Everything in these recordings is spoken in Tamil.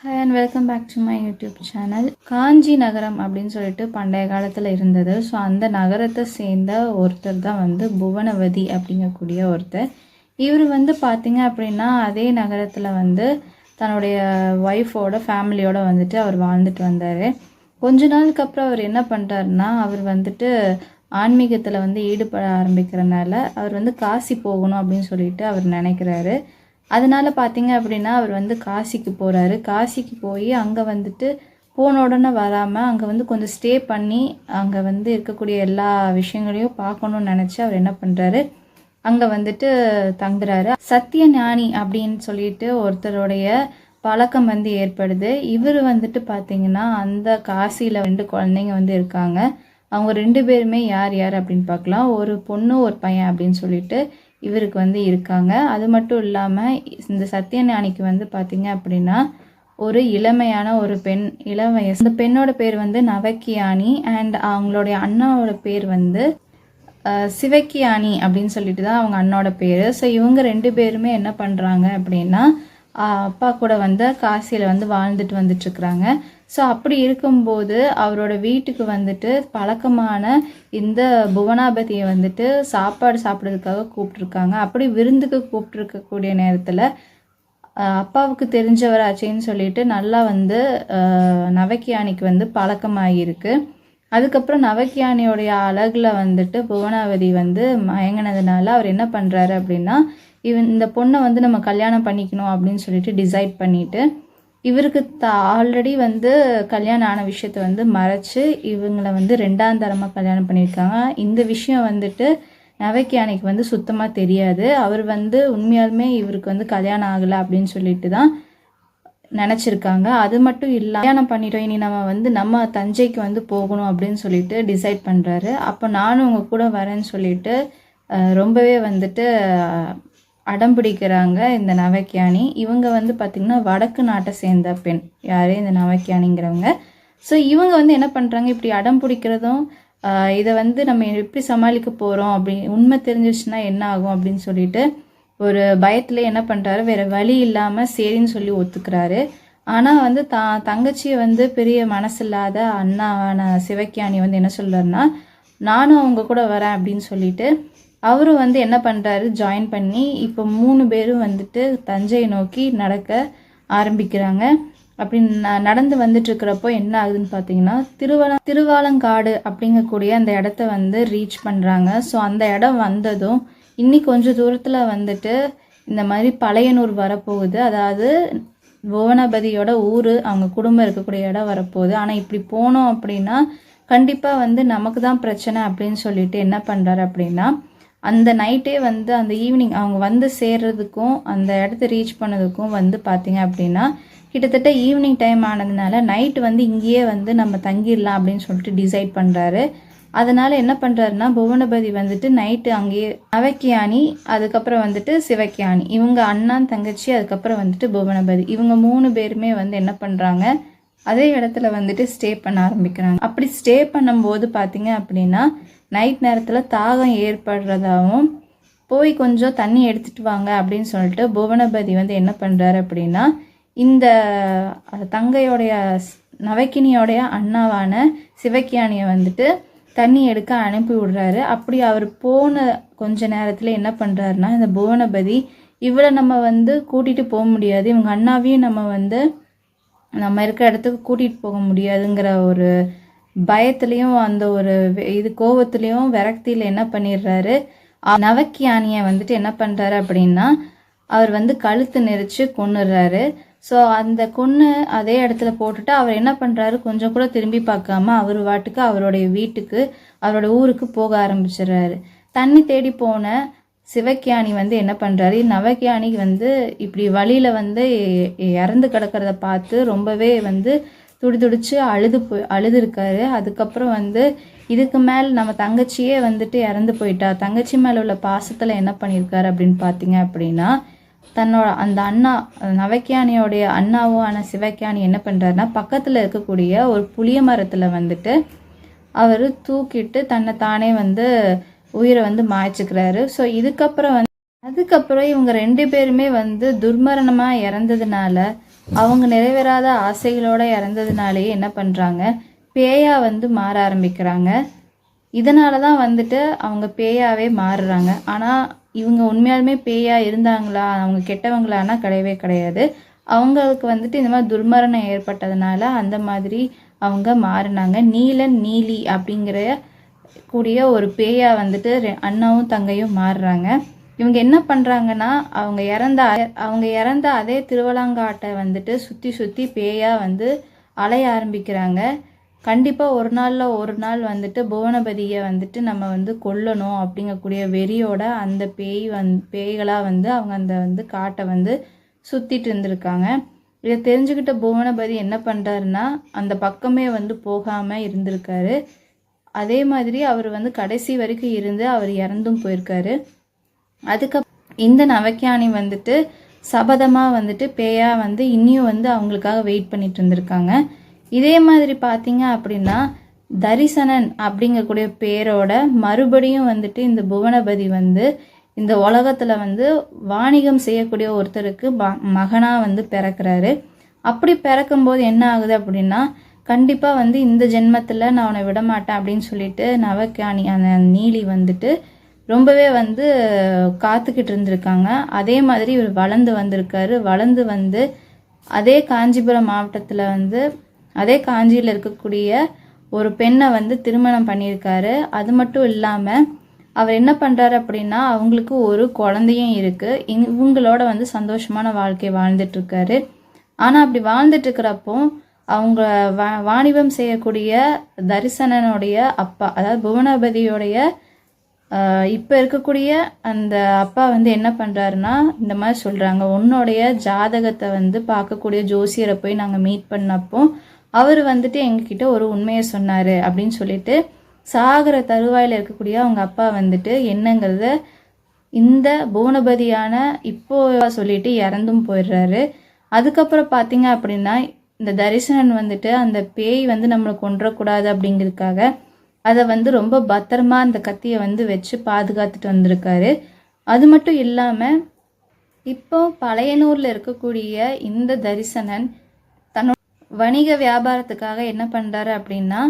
Hi and welcome back to my YouTube channel. Kanchi நகரம் அப்படின்னு சொல்லிட்டு பண்டைய காலத்தில் இருந்தது. ஸோ அந்த நகரத்தை சேர்ந்த ஒருத்தர் தான் புவனவதி அப்படிங்கக்கூடிய ஒருத்தர். இவர் பார்த்திங்க அப்படின்னா அதே நகரத்தில் தன்னுடைய ஒய்ஃபோட ஃபேமிலியோடு அவர் வாழ்ந்துட்டு வந்தார். கொஞ்ச நாளுக்கு அப்புறம் அவர் என்ன பண்ணுறாருன்னா, அவர் ஆன்மீகத்தில் ஈடுபட ஆரம்பிக்கிறனால அவர் காசி போகணும் அப்படின்னு சொல்லிட்டு அவர் நினைக்கிறாரு. அதனால் பார்த்திங்க அப்படின்னா அவர் காசிக்கு போகிறாரு. காசிக்கு போய் அங்கே போன உடனே வராமல் அங்கே கொஞ்சம் ஸ்டே பண்ணி அங்கே இருக்கக்கூடிய எல்லா விஷயங்களையும் பார்க்கணுன்னு நினச்சி அவர் என்ன பண்ணுறாரு, அங்கே தங்குறாரு. சத்திய ஞானி அப்படின்னு சொல்லிட்டு ஒருத்தருடைய பழக்கம் ஏற்படுது. இவர் பார்த்திங்கன்னா அந்த காசியில் 2 குழந்தைங்க இருக்காங்க. அவங்க 2 பேருமே யார் யார் அப்படின்னு பார்க்கலாம். ஒரு பொண்ணு ஒரு பையன் அப்படின்னு சொல்லிட்டு இவருக்கு இருக்காங்க. அது மட்டும் இல்லாமல் இந்த சத்யஞானிக்கு பார்த்திங்க அப்படின்னா ஒரு இளமையான ஒரு பெண், இளம் வயசு. அந்த பெண்ணோட பேர் நவக்கியானி அண்ட் அவங்களுடைய அண்ணாவோட பேர் சிவக்கியானி அப்படின்னு சொல்லிட்டு தான் அவங்க அண்ணோட பேர். ஸோ இவங்க 2 பேருமே என்ன பண்ணுறாங்க அப்படின்னா அப்பா கூட காசியில் வாழ்ந்துட்டு வந்துட்டுருக்குறாங்க. ஸோ அப்படி இருக்கும்போது அவரோட வீட்டுக்கு பழக்கமான இந்த புவனாபதியை சாப்பாடு சாப்பிட்றதுக்காக கூப்பிட்ருக்காங்க. அப்படி விருந்துக்கு கூப்பிட்ருக்கக்கூடிய நேரத்தில் அப்பாவுக்கு தெரிஞ்சவராச்சேன்னு சொல்லிட்டு நல்லா நவக்கியானிக்கு பழக்கமாகிருக்கு. அதுக்கப்புறம் நவக்கியானியோடைய அழகில் புவனாவதி மயங்கினதுனால அவர் என்ன பண்ணுறாரு அப்படின்னா, இந்த பொண்ணை நம்ம கல்யாணம் பண்ணிக்கணும் அப்படின்னு சொல்லிட்டு டிசைட் பண்ணிவிட்டு இவருக்கு ஆல்ரெடி கல்யாணம் ஆன விஷயத்தை மறைச்சு இவங்களை 2ஆம் தரமாக கல்யாணம் பண்ணியிருக்காங்க. இந்த விஷயம் நவக்கியானிக்கு சுத்தமாக தெரியாது. அவர் உண்மையாலுமே இவருக்கு கல்யாணம் ஆகலை அப்படின்னு சொல்லிட்டு தான் நினச்சிருக்காங்க. அது மட்டும் இல்லை, கல்யாணம் பண்ணிட்டோம், இனி நம்ம நம்ம தஞ்சைக்கு போகணும் அப்படின்னு சொல்லிட்டு டிசைட் பண்ணுறாரு. அப்போ நானும் உங்கள் கூட வரேன்னு சொல்லிட்டு ரொம்பவே அடம் பிடிக்கிறாங்க இந்த நவக்கியானி. இவங்க பார்த்திங்கன்னா வடக்கு நாட்டை சேர்ந்த பெண், யாரே இந்த நவக்கியானிங்கிறவங்க. ஸோ இவங்க என்ன பண்ணுறாங்க, இப்படி அடம் பிடிக்கிறதும் இதை நம்ம எப்படி சமாளிக்க போகிறோம் உண்மை தெரிஞ்சிச்சுன்னா என்ன ஆகும் அப்படின்னு சொல்லிட்டு ஒரு பயத்தில் என்ன பண்ணுறாரு, வேறு வழி இல்லாமல் சரின்னு சொல்லி ஒத்துக்கிறாரு. ஆனால் தங்கச்சியை பெரிய மனசில்லாத அண்ணாவான சிவக்கியானி என்ன சொல்கிறாருன்னா, நானும் அவங்க கூட வரேன் அப்படின்னு சொல்லிட்டு அவரும் என்ன பண்ணுறாரு, ஜாயின் பண்ணி இப்போ 3 பேரும் தஞ்சையை நோக்கி நடக்க ஆரம்பிக்கிறாங்க. அப்படி நடந்து வந்துட்டுருக்கிறப்போ என்ன ஆகுதுன்னு பார்த்தீங்கன்னா, திருவாலங்காடு அப்படிங்கக்கூடிய அந்த இடத்த ரீச் பண்ணுறாங்க. ஸோ அந்த இடம் வந்ததும் இன்னி கொஞ்சம் தூரத்தில் இந்த மாதிரி பழையனூர் வரப்போகுது. அதாவது புவனபதியோட ஊர், அவங்க குடும்பம் இருக்கக்கூடிய இடம் வரப்போகுது. ஆனால் இப்படி போனோம் அப்படின்னா கண்டிப்பாக நமக்கு தான் பிரச்சனை அப்படின்னு சொல்லிட்டு என்ன பண்ணுறாரு அப்படின்னா, அந்த நைட்டே அந்த ஈவினிங் அவங்க சேர்றதுக்கும் அந்த இடத்த ரீச் பண்ணதுக்கும் பார்த்தீங்க அப்படின்னா கிட்டத்தட்ட ஈவினிங் டைம் ஆனதுனால நைட்டு இங்கேயே நம்ம தங்கிடலாம் அப்படின்னு சொல்லிட்டு டிசைட் பண்ணுறாரு. அதனால் என்ன பண்ணுறாருன்னா, புவனபதி நைட்டு அங்கேயே நவக்கியானி, அதுக்கப்புறம் சிவக்கியானி, இவங்க அண்ணான் தங்கச்சி, அதுக்கப்புறம் புவனபதி, இவங்க 3 பேருமே என்ன பண்ணுறாங்க, அதே இடத்துல ஸ்டே பண்ண ஆரம்பிக்கிறாங்க. அப்படி ஸ்டே பண்ணும்போது பார்த்தீங்க அப்படின்னா நைட் நேரத்தில் தாகம் ஏற்படுறதாகவும் போய் கொஞ்சம் தண்ணி எடுத்துகிட்டு வாங்க அப்படின்னு சொல்லிட்டு புவனபதி என்ன பண்ணுறாரு அப்படின்னா, இந்த தங்கையோடைய நவக்கினியோடைய அண்ணாவான சிவக்கியானியை தண்ணி எடுக்க அனுப்பி விடுறாரு. அப்படி அவர் போன கொஞ்ச நேரத்தில் என்ன பண்ணுறாருன்னா, இந்த புவனபதி இவளை நம்ம கூட்டிகிட்டு போக முடியாது, இவங்க அண்ணாவையும் நம்ம இருக்கிற இடத்துக்கு கூட்டிகிட்டு போக முடியாதுங்கிற ஒரு பயத்துலேயும் அந்த ஒரு கோபத்துலேயும் விரக்தியில் என்ன பண்ணிடுறாரு, நவக்கியானியை என்ன பண்ணுறாரு அப்படின்னா அவர் கழுத்து நெரிச்சு கொன்னுடுறாரு. ஸோ அந்த கொன்று அதே இடத்துல போட்டுட்டு அவர் என்ன பண்ணுறாரு, கொஞ்சம் கூட திரும்பி பார்க்காம அவர் வாட்டுக்கு அவருடைய வீட்டுக்கு அவரோட ஊருக்கு போக ஆரம்பிச்சிடுறாரு. தண்ணி தேடி போன சிவக்கியானி என்ன பண்ணுறாரு, நவக்கியானிக்கு இப்படி வழியில் இறந்து கிடக்கிறத பார்த்து ரொம்பவே துடிச்சு அழுதுருக்காரு. அதுக்கப்புறம் இதுக்கு மேல் நம்ம தங்கச்சியே இறந்து போயிட்டா, தங்கச்சி மேலே உள்ள பாசத்தில் என்ன பண்ணியிருக்காரு அப்படின்னு பார்த்தீங்க அப்படின்னா, தன்னோட அந்த அண்ணா நவக்கியானியோடைய அண்ணாவான சிவக்கியானி என்ன பண்ணுறாருன்னா, பக்கத்தில் இருக்கக்கூடிய ஒரு புளிய மரத்தில் அவர் தூக்கிட்டு தன்னை தானே உயிரை மாய்ச்சிக்கிறாரு. ஸோ இதுக்கப்புறம் அதுக்கப்புறம் இவங்க 2 பேருமே துர்மரணமாக இறந்ததுனால அவங்க நிறைவேறாத ஆசைகளோடு இறந்ததுனாலேயே என்ன பண்ணுறாங்க, பேயாக வந்து மாற ஆரம்பிக்கிறாங்க. இதனால தான் வந்துட்டு அவங்க பேயாவே மாறுறாங்க. ஆனால் இவங்க உண்மையாலுமே பேயாக இருந்தாங்களா, அவங்க கெட்டவங்களானா கிடையவே கிடையாது. அவங்களுக்கு வந்துட்டு இந்த மாதிரி துர்மரணம் ஏற்பட்டதுனால அந்த மாதிரி அவங்க மாறினாங்க. நீலன் நீலி அப்படிங்கிற கூடிய ஒரு பேயாக வந்துட்டு அண்ணாவும் தங்கையும் மாறுறாங்க. இவங்க என்ன பண்ணுறாங்கன்னா, அவங்க இறந்த அதே திருவலங்காட்டை வந்துட்டு சுற்றி சுற்றி பேயாக வந்து அலைய ஆரம்பிக்கிறாங்க. கண்டிப்பாக ஒரு நாள் வந்துட்டு புவனபதியை வந்துட்டு நம்ம வந்து கொல்லணும் அப்படிங்கக்கூடிய வெறியோட அந்த பேய்களாக வந்து அவங்க அந்த காட்டை வந்து சுற்றிட்டு இருந்திருக்காங்க. இதை தெரிஞ்சுக்கிட்ட புவனபதி என்ன பண்ணுறாருன்னா, அந்த பக்கமே வந்து போகாமல் இருந்திருக்காரு. அதே மாதிரி அவர் வந்து கடைசி வரைக்கும் இருந்து அவர் இறந்தும் போயிருக்காரு. இந்த நவக்கியானி வந்துட்டு சபதமாக வந்துட்டு பேயாக வந்து இன்னியும் வந்து அவங்களுக்காக வெயிட் பண்ணிட்டு இருந்திருக்காங்க. இதே மாதிரி பார்த்தீங்க அப்படின்னா தரிசனன் அப்படிங்கக்கூடிய பேரோட மறுபடியும் வந்துட்டு இந்த புவனபதி வந்து இந்த உலகத்தில் வந்து வாணிகம் செய்யக்கூடிய ஒருத்தருக்கு மகனாக வந்து பிறக்கிறாரு. அப்படி பிறக்கும்போது என்ன ஆகுது அப்படின்னா, கண்டிப்பாக வந்து இந்த ஜென்மத்தில் நான் அவனை விடமாட்டேன் அப்படின்னு சொல்லிட்டு நவக்கியானி அந்த நீலி வந்துட்டு ரொம்பவே வந்து காத்துக்கிட்டு இருந்திருக்காங்க. அதே மாதிரி இவர் வளர்ந்து வந்திருக்காரு. வளர்ந்து வந்து அதே காஞ்சிபுரம் மாவட்டத்தில் வந்து அதே காஞ்சியில் இருக்கக்கூடிய ஒரு பெண்ணை வந்து திருமணம் பண்ணியிருக்காரு. அது மட்டும் இல்லாமல் அவர் என்ன பண்ணுறாரு அப்படின்னா, அவங்களுக்கு ஒரு குழந்தையும் இருக்குது. இவங்களோட வந்து சந்தோஷமான வாழ்க்கை வாழ்ந்துட்டுருக்காரு. ஆனால் அப்படி வாழ்ந்துட்டுருக்கிறப்போ அவங்க வாணிபம் செய்யக்கூடிய தரிசனனுடைய அப்பா, அதாவது புவனபதியோடைய இப்போ இருக்கக்கூடிய அந்த அப்பா வந்து என்ன பண்ணுறாருன்னா, இந்த மாதிரி சொல்கிறாங்க, உன்னுடைய ஜாதகத்தை வந்து பார்க்கக்கூடிய ஜோசியரை போய் நாங்கள் மீட் பண்ணப்போ அவர் வந்துட்டு எங்ககிட்ட ஒரு உண்மையை சொன்னார் அப்படின்னு சொல்லிட்டு சாகர தருவாயில் இருக்கக்கூடிய அவங்க அப்பா வந்துட்டு என்னங்கிறத இந்த புவனபதியான இப்போ சொல்லிட்டு இறந்தும் போயிடுறாரு. அதுக்கப்புறம் பார்த்தீங்க அப்படின்னா இந்த தரிசனன் வந்துட்டு அந்த பேய் வந்து நம்மளை கொன்றக்கூடாது அப்படிங்கிறதுக்காக அதை வந்து ரொம்ப பத்திரமா அந்த கத்தியை வந்து வச்சு பாதுகாத்துட்டு வந்திருக்காரு. அது மட்டும் இல்லாமல் இப்போ பழையனூரில் இருக்கக்கூடிய இந்த தரிசனன் தன்னோட வணிக வியாபாரத்துக்காக என்ன பண்ணுறாரு அப்படின்னா,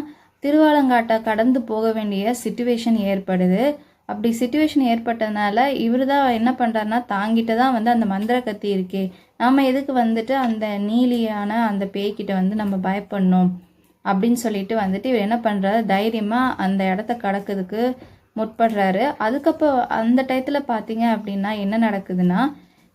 திருவாலங்காட்டை கடந்து போக வேண்டிய சிச்சுவேஷன் ஏற்படுது. அப்படி சிச்சுவேஷன் ஏற்பட்டதுனால இவர் தான் என்ன பண்ணுறாருனா, தாங்கிட்ட தான் வந்து அந்த மந்திர கத்தி இருக்கே, நாம் எதுக்கு வந்துட்டு அந்த நீலியான அந்த பேய்கிட்ட வந்து நம்ம பயப்படணும் அப்படின்னு சொல்லிட்டு வந்துட்டு இவர் என்ன பண்ணுறாரு, தைரியமாக அந்த இடத்த கடக்கிறதுக்கு முற்படுறாரு. அதுக்கப்புறம் அந்த டயத்தில் பார்த்தீங்க அப்படின்னா என்ன நடக்குதுன்னா,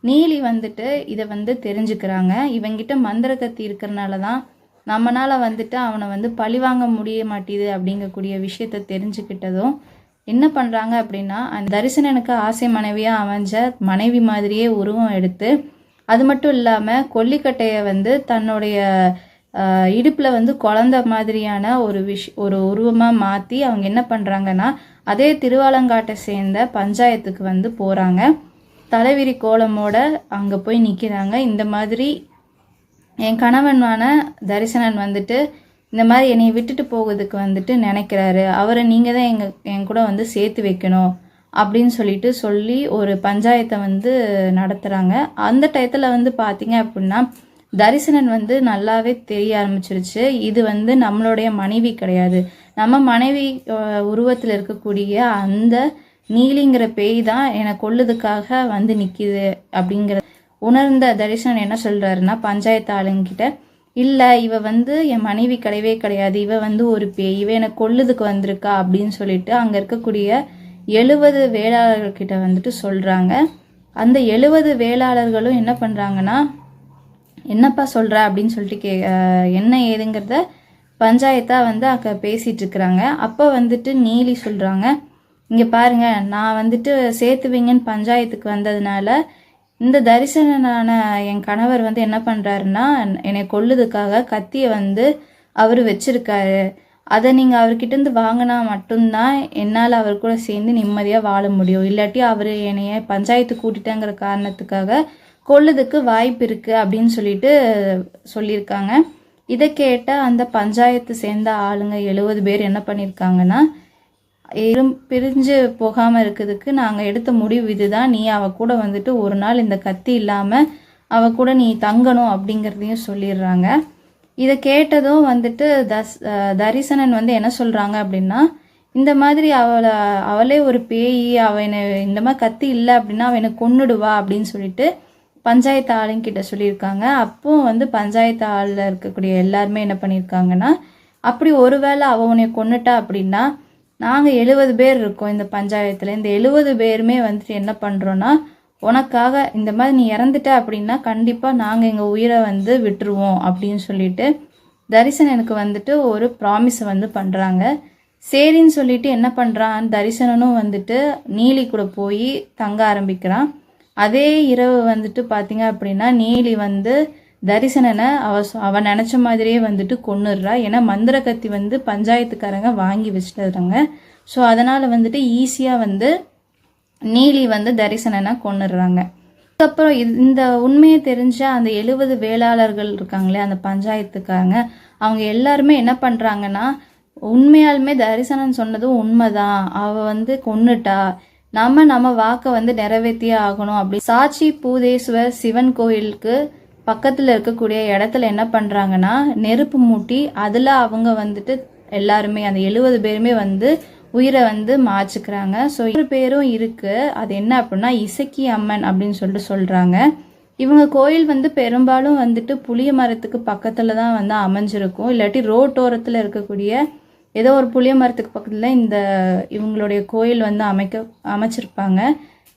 நீலி வந்துட்டு இதை வந்து தெரிஞ்சுக்கிறாங்க. இவங்கிட்ட மந்திர கத்தி இருக்கிறனால தான் நம்மளால் வந்துட்டு அவனை வந்து பழிவாங்க முடிய மாட்டேது அப்படிங்கக்கூடிய விஷயத்த தெரிஞ்சுக்கிட்டதும் என்ன பண்ணுறாங்க அப்படின்னா, அந்த தரிசனனுக்கு ஆசை மனைவியாக அமைஞ்ச மனைவி மாதிரியே உருவம் எடுத்து, அது மட்டும் இல்லாமல் கொல்லிக்கட்டையை வந்து தன்னுடைய இடுப்பில் வந்து குழந்த மாதிரியான ஒரு உருவமாக மாற்றி அவங்க என்ன பண்ணுறாங்கன்னா, அதே திருவாலங்காட்டை சேர்ந்த பஞ்சாயத்துக்கு வந்து போகிறாங்க. தலைவிரி கோலமோட அங்கே போய் நிற்கிறாங்க. இந்த மாதிரி என் கணவனான தரிசனன் வந்துட்டு இந்த மாதிரி என்னை விட்டுட்டு போகிறதுக்கு வந்துட்டு நினைக்கிறாரு, அவரை நீங்கள் தான் என் கூட வந்து சேர்த்து வைக்கணும் அப்படின்னு சொல்லி ஒரு பஞ்சாயத்தை வந்து நடத்துகிறாங்க. அந்த டயத்தில் வந்து பார்த்தீங்க அப்படின்னா தரிசனன் வந்து நல்லாவே தெரிய ஆரம்பிச்சிருச்சு, இது வந்து நம்மளுடைய மனைவி கிடையாது, நம்ம மனைவி உருவத்தில் இருக்கக்கூடிய அந்த நீலிங்கிற பேய் தான் என்னை கொல்லுறதுக்காக வந்து நிற்கிது அப்படிங்கிற உணர்ந்த தரிசனன் என்ன சொல்கிறாருன்னா, பஞ்சாயத்து ஆளுங்கிட்ட, இல்லை இவ வந்து என் மனைவி கிடையவே கிடையாது, இவ வந்து ஒரு பேய், இவ என்னை கொல்லுறதுக்கு வந்திருக்கா அப்படின்னு சொல்லிட்டு அங்கே இருக்கக்கூடிய 70 வேளாளர்கிட்ட வந்துட்டு சொல்கிறாங்க. அந்த 70 வேளாளர்களும் என்ன பண்ணுறாங்கன்னா, என்னப்பா சொல்கிற அப்படின்னு சொல்லிட்டு என்ன ஏதுங்கிறத பஞ்சாயத்தாக வந்து அங்கே பேசிகிட்டு இருக்கிறாங்க. அப்போ வந்துட்டு நீலி சொல்கிறாங்க, இங்கே பாருங்க, நான் வந்துட்டு சேர்த்துவீங்கன்னு பஞ்சாயத்துக்கு வந்ததுனால இந்த தரிசனனான என் கணவர் வந்து என்ன பண்ணுறாருன்னா, என்னை கொல்லுறதுக்காக கத்தியை வந்து அவர் வச்சுருக்காரு, அதை நீங்கள் அவர்கிட்டேருந்து வாங்கினா மட்டும்தான் என்னால் அவர் கூட சேர்ந்து நிம்மதியாக வாழ முடியும், இல்லாட்டி அவர் என்னைய பஞ்சாயத்து கூட்டிட்டேங்கிற காரணத்துக்காக கொல்லுறதுக்கு வாய்ப்பு இருக்குது அப்படின்னு சொல்லியிருக்காங்க. இதை கேட்ட அந்த பஞ்சாயத்து சேர்ந்த ஆளுங்க 70 பேர் என்ன பண்ணியிருக்காங்கன்னா, பிரிஞ்சு போகாமல் இருக்கிறதுக்கு நாங்கள் எடுத்த முடிவு இதுதான், நீ அவ கூட வந்துட்டு ஒரு நாள் இந்த கத்தி இல்லாமல் அவ கூட நீ தங்கணும் அப்படிங்கிறதையும் சொல்லிடுறாங்க. இதை கேட்டதும் வந்துட்டு தரிசனன் வந்து என்ன சொல்கிறாங்க அப்படின்னா, இந்த மாதிரி அவளே ஒரு பேய், அவனை இந்த மாதிரி கத்தி இல்லை அப்படின்னா அவனை கொன்னுடுவா அப்படின்னு சொல்லிட்டு பஞ்சாயத்து ஆளுங்கிட்ட சொல்லியிருக்காங்க. அப்போ வந்து பஞ்சாயத்து ஆளில் இருக்கக்கூடிய எல்லாருமே என்ன பண்ணியிருக்காங்கன்னா, அப்படி ஒருவேளை அவனை கொன்னுட்டா அப்படின்னா நாங்கள் 70 பேர் இருக்கோம் இந்த பஞ்சாயத்தில், இந்த 70 பேருமே வந்துட்டு என்ன பண்ணுறோன்னா உனக்காக இந்த மாதிரி நீ இறந்துட்ட அப்படின்னா கண்டிப்பாக நாங்கள் எங்கள் உயிரை வந்து விட்டுருவோம் அப்படின்னு சொல்லிட்டு தரிசனனுக்கு வந்துட்டு ஒரு ப்ராமிஸை வந்து பண்ணுறாங்க. சரின்னு சொல்லிட்டு என்ன பண்ணுறான், தரிசனனும் வந்துட்டு நீலி கூட போய் தங்க ஆரம்பிக்கிறான். அதே இரவு வந்துட்டு பார்த்தீங்க அப்படின்னா நீலி வந்து தரிசனனை அவ நினச்ச மாதிரியே வந்துட்டு கொன்னுடுறா. ஏன்னா மந்திர கத்தி வந்து பஞ்சாயத்துக்காரங்க வாங்கி வச்சுட்டுறாங்க. ஸோ அதனால் வந்துட்டு ஈஸியாக வந்து நீலி வந்து தரிசனனை கொன்னுடுறாங்க. அதுக்கப்புறம் இந்த உண்மையை தெரிஞ்ச அந்த 70 வேளாளர்கள் இருக்காங்களே அந்த பஞ்சாயத்துக்காரங்க, அவங்க எல்லாருமே என்ன பண்ணுறாங்கன்னா, உண்மையாலுமே தரிசனன் சொன்னதும் உண்மைதான், அவள் வந்து கொன்னுட்டா, நம்ம வாக்கை வந்து நிறைவேற்றியே ஆகணும் அப்படி சாட்சி பூதேஸ்வர் சிவன் கோயிலுக்கு பக்கத்தில் இருக்கக்கூடிய இடத்துல என்ன பண்ணுறாங்கன்னா நெருப்பு மூட்டி அதில் அவங்க வந்துட்டு எல்லாருமே அந்த 70 பேருமே வந்து உயிரை வந்து மாச்சுக்கிறாங்க. ஸோ ஒரு பேரும் இருக்குது, அது என்ன அப்படின்னா இசக்கி அம்மன் அப்படின்னு சொல்லிட்டு சொல்கிறாங்க. இவங்க கோயில் வந்து பெரும்பாலும் வந்துட்டு புளிய மரத்துக்கு பக்கத்தில் தான் வந்து அமைஞ்சிருக்கும், இல்லாட்டி ரோட்டோரத்தில் இருக்கக்கூடிய ஏதோ ஒரு புளிய மரத்துக்கு பக்கத்தில் இந்த இவங்களுடைய கோயில் வந்து அமைச்சிருப்பாங்க.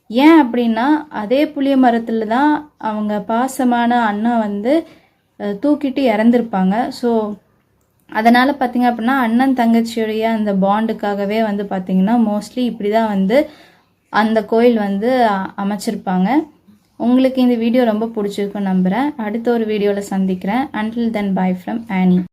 ஏன் அப்படின்னா அதே புளிய மரத்தில் தான் அவங்க பாசமான அண்ணா வந்து தூக்கிட்டு இறந்துருப்பாங்க. ஸோ அதனால் பார்த்திங்க அப்படின்னா அண்ணன் தங்கச்சியுடைய அந்த பாண்டுக்காகவே வந்து பார்த்திங்கன்னா மோஸ்ட்லி இப்படி தான் வந்து அந்த கோயில் வந்து அமைச்சிருப்பாங்க. உங்களுக்கு இந்த வீடியோ ரொம்ப பிடிச்சிருக்குன்னு நம்புகிறேன். அடுத்த ஒரு வீடியோவில் சந்திக்கிறேன். Until then bye from Aani.